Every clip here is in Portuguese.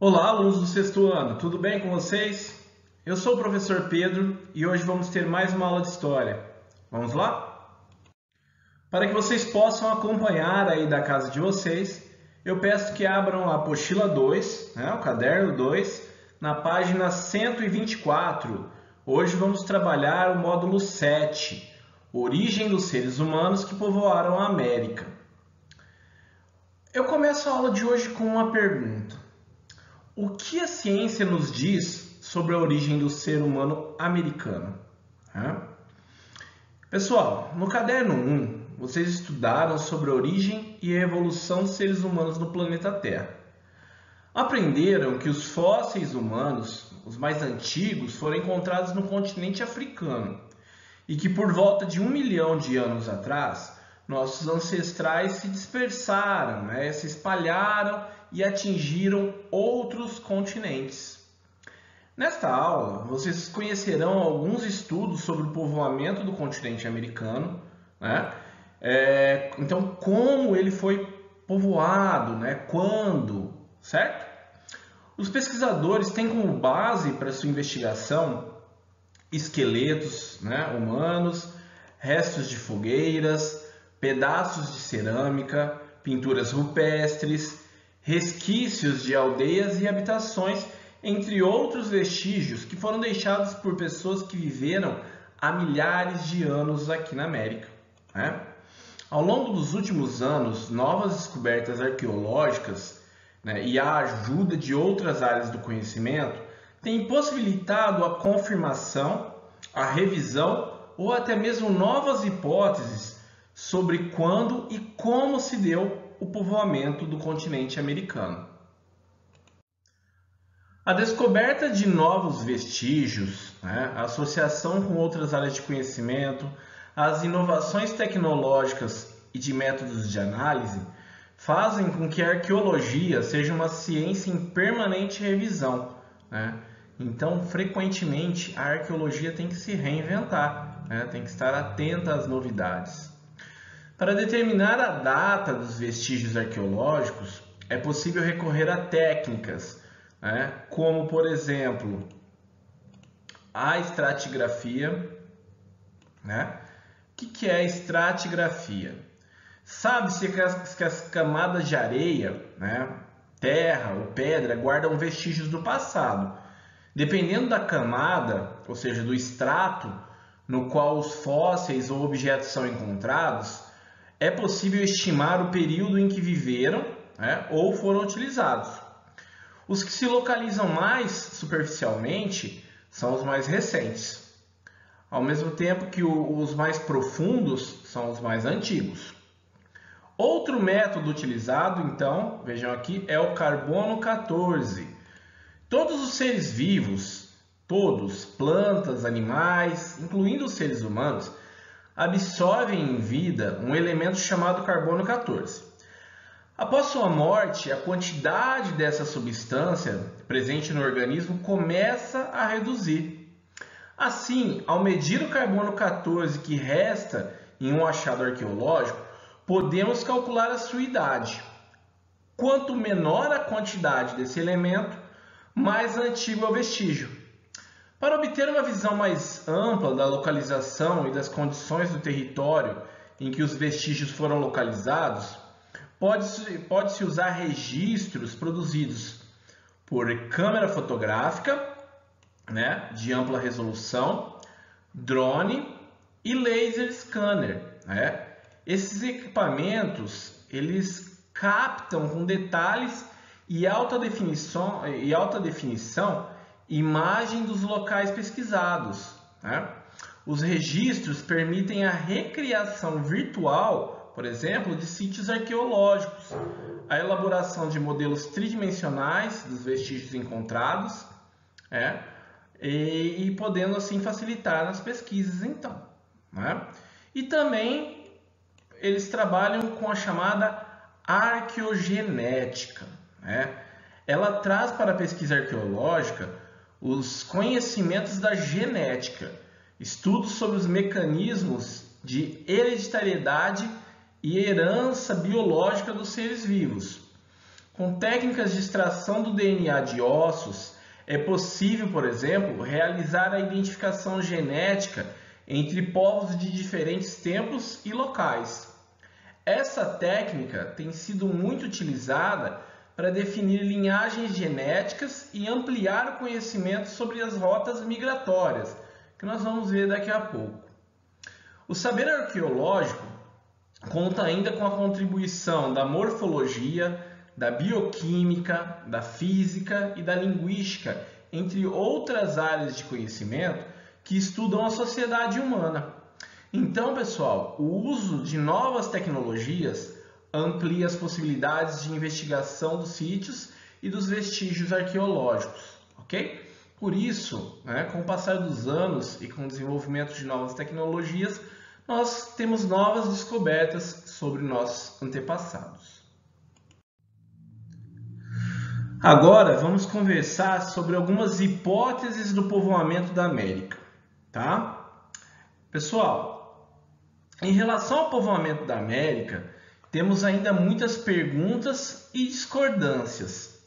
Olá, alunos do sexto ano, tudo bem com vocês? Eu sou o professor Pedro e hoje vamos ter mais uma aula de história. Vamos lá? Para que vocês possam acompanhar aí da casa de vocês, eu peço que abram a apostila 2, o caderno 2, na página 124. Hoje vamos trabalhar o módulo 7, Origem dos seres humanos que povoaram a América. Eu começo a aula de hoje com uma pergunta. O que a ciência nos diz sobre a origem do ser humano americano? Pessoal, no caderno 1, vocês estudaram sobre a origem e a evolução dos seres humanos no planeta Terra. Aprenderam que os fósseis humanos, os mais antigos, foram encontrados no continente africano e que por volta de 1 milhão de anos atrás, nossos ancestrais se dispersaram, se espalharam e atingiram outros continentes. Nesta aula, vocês conhecerão alguns estudos sobre o povoamento do continente americano, então, como ele foi povoado, quando, certo? Os pesquisadores têm como base para sua investigação esqueletos humanos, restos de fogueiras, pedaços de cerâmica, pinturas rupestres, resquícios de aldeias e habitações, entre outros vestígios que foram deixados por pessoas que viveram há milhares de anos aqui na América. Ao longo dos últimos anos, novas descobertas arqueológicas e a ajuda de outras áreas do conhecimento têm possibilitado a confirmação, a revisão ou até mesmo novas hipóteses sobre quando e como se deu o povoamento do continente americano. A descoberta de novos vestígios, a associação com outras áreas de conhecimento, as inovações tecnológicas e de métodos de análise fazem com que a arqueologia seja uma ciência em permanente revisão. Então, frequentemente, a arqueologia tem que se reinventar, tem que estar atenta às novidades. Para determinar a data dos vestígios arqueológicos, é possível recorrer a técnicas, como, por exemplo, a estratigrafia. O que é a estratigrafia? Sabe-se que as camadas de areia, terra ou pedra guardam vestígios do passado. Dependendo da camada, ou seja, do estrato no qual os fósseis ou objetos são encontrados, é possível estimar o período em que viveram ou foram utilizados. Os que se localizam mais superficialmente são os mais recentes, ao mesmo tempo que os mais profundos são os mais antigos. Outro método utilizado, então, vejam aqui, é o carbono 14. Todos os seres vivos, todos, plantas, animais, incluindo os seres humanos, absorvem em vida um elemento chamado carbono 14. Após sua morte, a quantidade dessa substância presente no organismo começa a reduzir. Assim, ao medir o carbono 14 que resta em um achado arqueológico, podemos calcular a sua idade. Quanto menor a quantidade desse elemento, mais antigo é o vestígio. Para obter uma visão mais ampla da localização e das condições do território em que os vestígios foram localizados, pode-se usar registros produzidos por câmera fotográfica, de ampla resolução, drone e laser scanner. Esses equipamentos eles captam com detalhes e alta definição imagem dos locais pesquisados. Os registros permitem a recriação virtual, por exemplo, de sítios arqueológicos, a elaboração de modelos tridimensionais dos vestígios encontrados, e podendo assim facilitar nas pesquisas, então. E também eles trabalham com a chamada arqueogenética. Ela traz para a pesquisa arqueológica os conhecimentos da genética, estudos sobre os mecanismos de hereditariedade e herança biológica dos seres vivos. Com técnicas de extração do DNA de ossos, é possível, por exemplo, realizar a identificação genética entre povos de diferentes tempos e locais. Essa técnica tem sido muito utilizada para definir linhagens genéticas e ampliar o conhecimento sobre as rotas migratórias, que nós vamos ver daqui a pouco. O saber arqueológico conta ainda com a contribuição da morfologia, da bioquímica, da física e da linguística, entre outras áreas de conhecimento que estudam a sociedade humana. Então, pessoal, o uso de novas tecnologias amplia as possibilidades de investigação dos sítios e dos vestígios arqueológicos, ok? Por isso, com o passar dos anos e com o desenvolvimento de novas tecnologias, nós temos novas descobertas sobre nossos antepassados. Agora vamos conversar sobre algumas hipóteses do povoamento da América, tá? Pessoal, em relação ao povoamento da América, temos ainda muitas perguntas e discordâncias,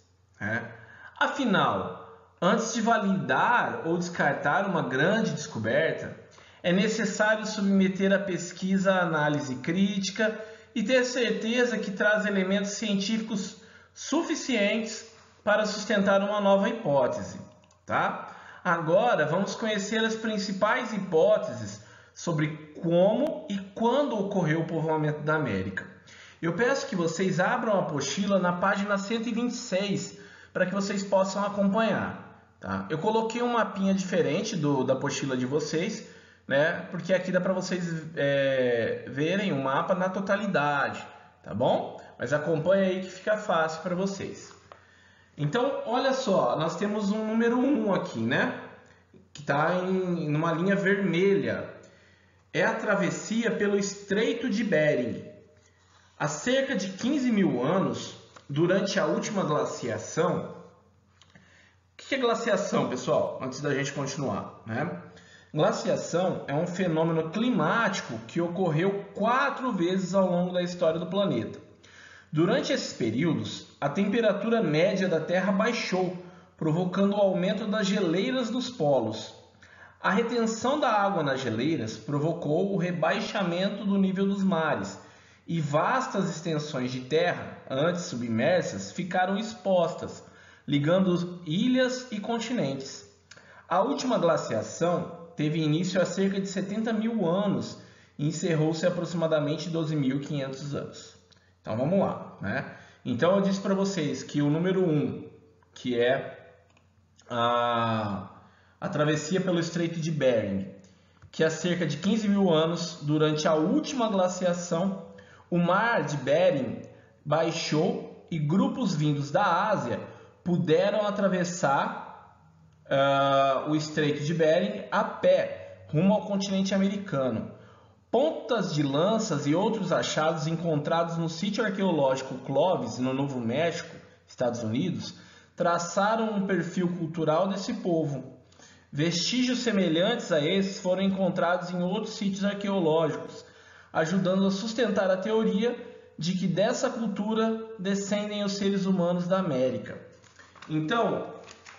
Afinal, antes de validar ou descartar uma grande descoberta, é necessário submeter a pesquisa à análise crítica e ter certeza que traz elementos científicos suficientes para sustentar uma nova hipótese, tá? Agora vamos conhecer as principais hipóteses sobre como e quando ocorreu o povoamento da América. Eu peço que vocês abram a apostila na página 126 para que vocês possam acompanhar, tá? Eu coloquei um mapinha diferente da apostila de vocês, porque aqui dá para vocês verem o mapa na totalidade, tá bom? Mas acompanha aí que fica fácil para vocês. Então, olha só, nós temos um número 1 aqui, que está em uma linha vermelha. É a travessia pelo Estreito de Bering. Há cerca de 15 mil anos, durante a última glaciação... O que é glaciação, pessoal? Antes da gente continuar, Glaciação é um fenômeno climático que ocorreu 4 vezes ao longo da história do planeta. Durante esses períodos, a temperatura média da Terra baixou, provocando o aumento das geleiras dos polos. A retenção da água nas geleiras provocou o rebaixamento do nível dos mares, e vastas extensões de terra, antes submersas, ficaram expostas, ligando ilhas e continentes. A última glaciação teve início há cerca de 70 mil anos e encerrou-se aproximadamente 12.500 anos. Então vamos lá, Então eu disse para vocês que o número 1, que é a travessia pelo Estreito de Bering, que há cerca de 15 mil anos, durante a última glaciação, o mar de Bering baixou e grupos vindos da Ásia puderam atravessar o Estreito de Bering a pé, rumo ao continente americano. Pontas de lanças e outros achados encontrados no sítio arqueológico Clovis, no Novo México, Estados Unidos, traçaram um perfil cultural desse povo. Vestígios semelhantes a esses foram encontrados em outros sítios arqueológicos, ajudando a sustentar a teoria de que dessa cultura descendem os seres humanos da América. Então,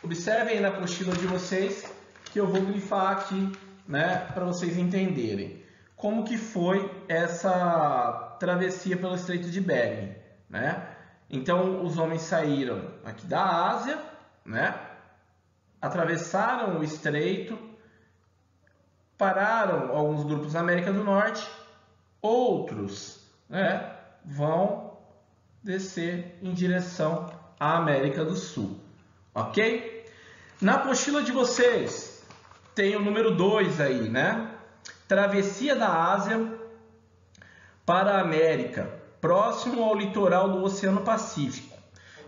observem aí na apostila de vocês que eu vou grifar aqui, para vocês entenderem como que foi essa travessia pelo Estreito de Bering, Então, os homens saíram aqui da Ásia, atravessaram o estreito, pararam alguns grupos na América do Norte, outros vão descer em direção à América do Sul, ok? Na apostila de vocês tem o número 2 aí, Travessia da Ásia para a América, próximo ao litoral do Oceano Pacífico.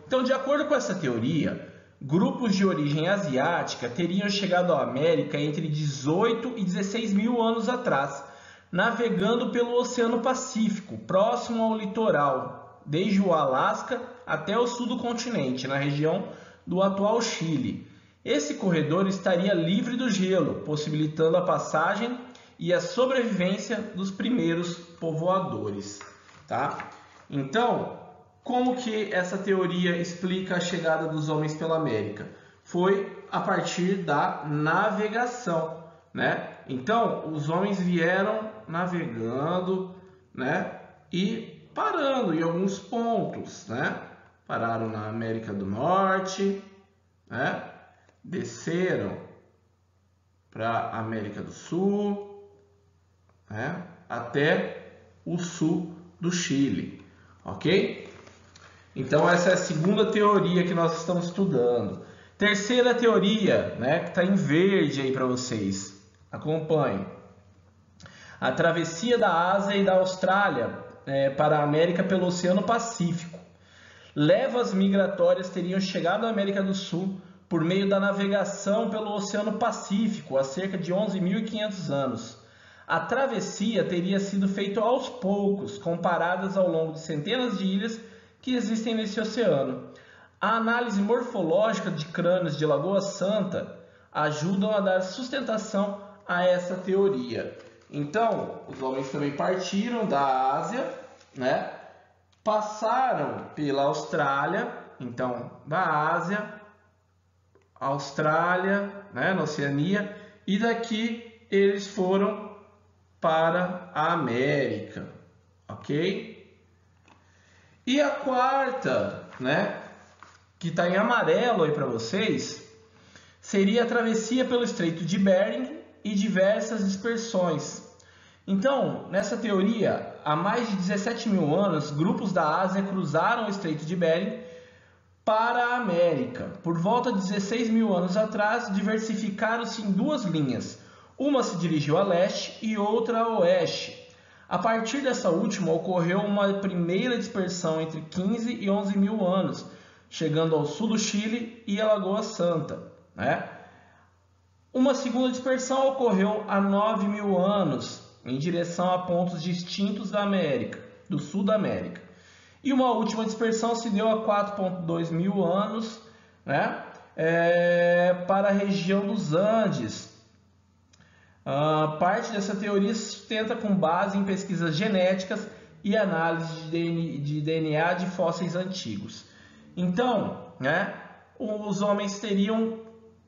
Então, de acordo com essa teoria, grupos de origem asiática teriam chegado à América entre 18 e 16 mil anos atrás, navegando pelo Oceano Pacífico, próximo ao litoral, desde o Alasca até o sul do continente, na região do atual Chile. Esse corredor estaria livre do gelo, possibilitando a passagem e a sobrevivência dos primeiros povoadores, tá? Então, como que essa teoria explica a chegada dos homens pela América? Foi a partir da navegação, né? Então, os homens vieram navegando, né? E parando em alguns pontos, né? Pararam na América do Norte, né? Desceram para a América do Sul, né? Até o sul do Chile, ok? Então essa é a segunda teoria que nós estamos estudando. Terceira teoria, né, que está em verde aí para vocês. Acompanhe. A travessia da Ásia e da Austrália para a América pelo Oceano Pacífico. Levas migratórias teriam chegado à América do Sul por meio da navegação pelo Oceano Pacífico há cerca de 11.500 anos. A travessia teria sido feita aos poucos, com paradas ao longo de centenas de ilhas que existem nesse oceano. A análise morfológica de crânios de Lagoa Santa ajudam a dar sustentação a essa teoria. Então, os homens também partiram da Ásia, né? Passaram pela Austrália, então da Ásia, Austrália, né, na Oceania, e daqui eles foram para a América, ok? E a quarta, né, que está em amarelo aí para vocês, seria a travessia pelo Estreito de Bering e diversas dispersões. Então, nessa teoria, há mais de 17.000 anos, grupos da Ásia cruzaram o Estreito de Bering para a América. Por volta de 16.000 anos atrás, diversificaram-se em duas linhas. Uma se dirigiu a leste e outra a oeste. A partir dessa última, ocorreu uma primeira dispersão entre 15 e 11.000 anos, chegando ao sul do Chile e a Lagoa Santa, né? Uma segunda dispersão ocorreu há 9.000 anos, em direção a pontos distintos da América, do sul da América. E uma última dispersão se deu há 4.2 mil anos, né? Para a região dos Andes. Parte dessa teoria se sustenta com base em pesquisas genéticas e análise de DNA de fósseis antigos. Então, né, os homens teriam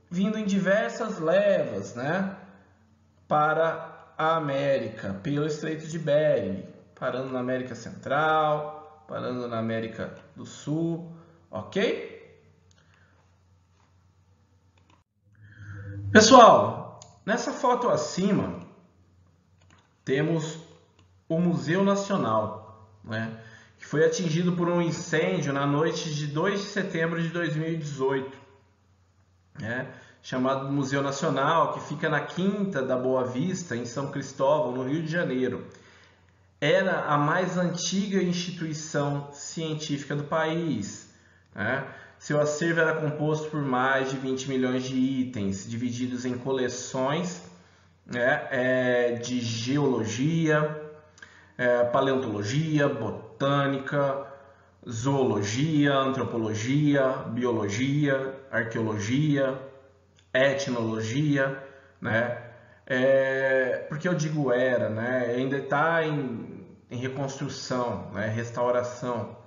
vindo em diversas levas, né, para a América, pelo Estreito de Bering, parando na América Central, parando na América do Sul, ok? Pessoal, nessa foto acima temos o Museu Nacional, né, que foi atingido por um incêndio na noite de 2 de setembro de 2018, né, chamado Museu Nacional, que fica na Quinta da Boa Vista, em São Cristóvão, no Rio de Janeiro. Era a mais antiga instituição científica do país, né? Seu acervo era composto por mais de 20 milhões de itens, divididos em coleções, né, de geologia, paleontologia, botânica, zoologia, antropologia, biologia, arqueologia, etnologia, né? Porque eu digo era, né? Ainda está em reconstrução, né? Restauração,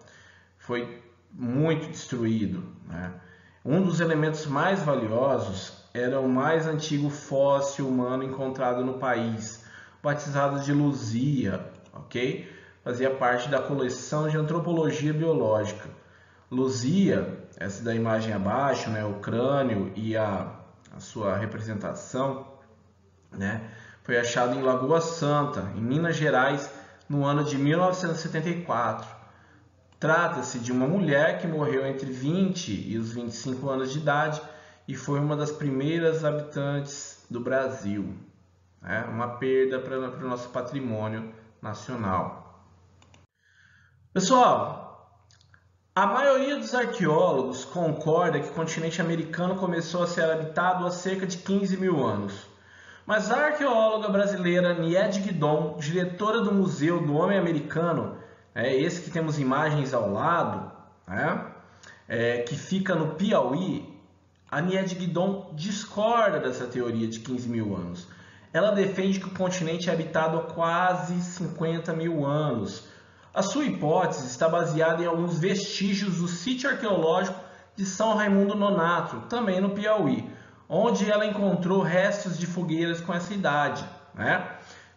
foi muito destruído, né? Um dos elementos mais valiosos era o mais antigo fóssil humano encontrado no país, batizado de Luzia, ok? Fazia parte da coleção de antropologia biológica. Luzia, essa da imagem abaixo, né? O crânio e a sua representação, né, foi achado em Lagoa Santa, em Minas Gerais, no ano de 1974. Trata-se de uma mulher que morreu entre 20 e os 25 anos de idade e foi uma das primeiras habitantes do Brasil, né? Uma perda para o nosso patrimônio nacional. Pessoal, a maioria dos arqueólogos concorda que o continente americano começou a ser habitado há cerca de 15.000 anos. Mas a arqueóloga brasileira Nied Guidon, diretora do Museu do Homem Americano, esse que temos imagens ao lado, né, que fica no Piauí, a Nied Guidon discorda dessa teoria de 15.000 anos. Ela defende que o continente é habitado há quase 50.000 anos. A sua hipótese está baseada em alguns vestígios do sítio arqueológico de São Raimundo Nonato, também no Piauí, onde ela encontrou restos de fogueiras com essa idade, né?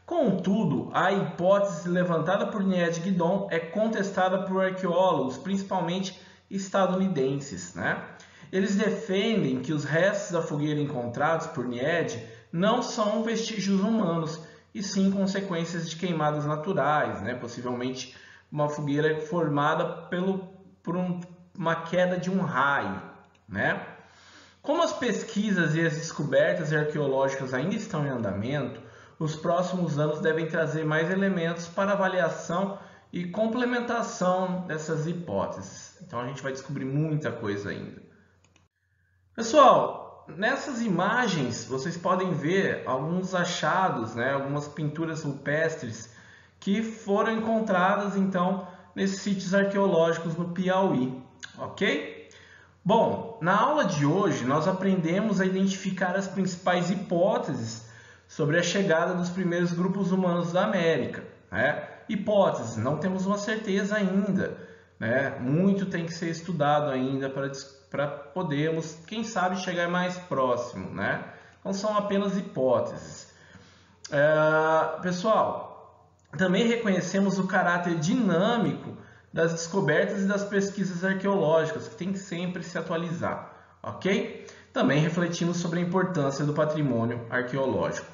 Contudo, a hipótese levantada por Nied Guidon é contestada por arqueólogos, principalmente estadunidenses, né? Eles defendem que os restos da fogueira encontrados por Nied não são vestígios humanos, e sim consequências de queimadas naturais, né? Possivelmente uma fogueira formada por uma queda de um raio, né? Como as pesquisas e as descobertas arqueológicas ainda estão em andamento, os próximos anos devem trazer mais elementos para avaliação e complementação dessas hipóteses. Então a gente vai descobrir muita coisa ainda. Pessoal, nessas imagens vocês podem ver alguns achados, né, algumas pinturas rupestres que foram encontradas então nesses sítios arqueológicos no Piauí, ok? Bom, na aula de hoje nós aprendemos a identificar as principais hipóteses sobre a chegada dos primeiros grupos humanos da América, né? Hipóteses, não temos uma certeza ainda, né? Muito tem que ser estudado ainda para podermos, quem sabe, chegar mais próximo, né? Então são apenas hipóteses. Pessoal, também reconhecemos o caráter dinâmico das descobertas e das pesquisas arqueológicas, que tem que sempre se atualizar, ok? Também refletimos sobre a importância do patrimônio arqueológico,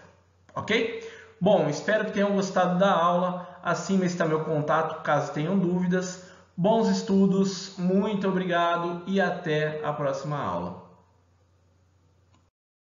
ok? Bom, espero que tenham gostado da aula. Acima está meu contato, caso tenham dúvidas. Bons estudos, muito obrigado e até a próxima aula.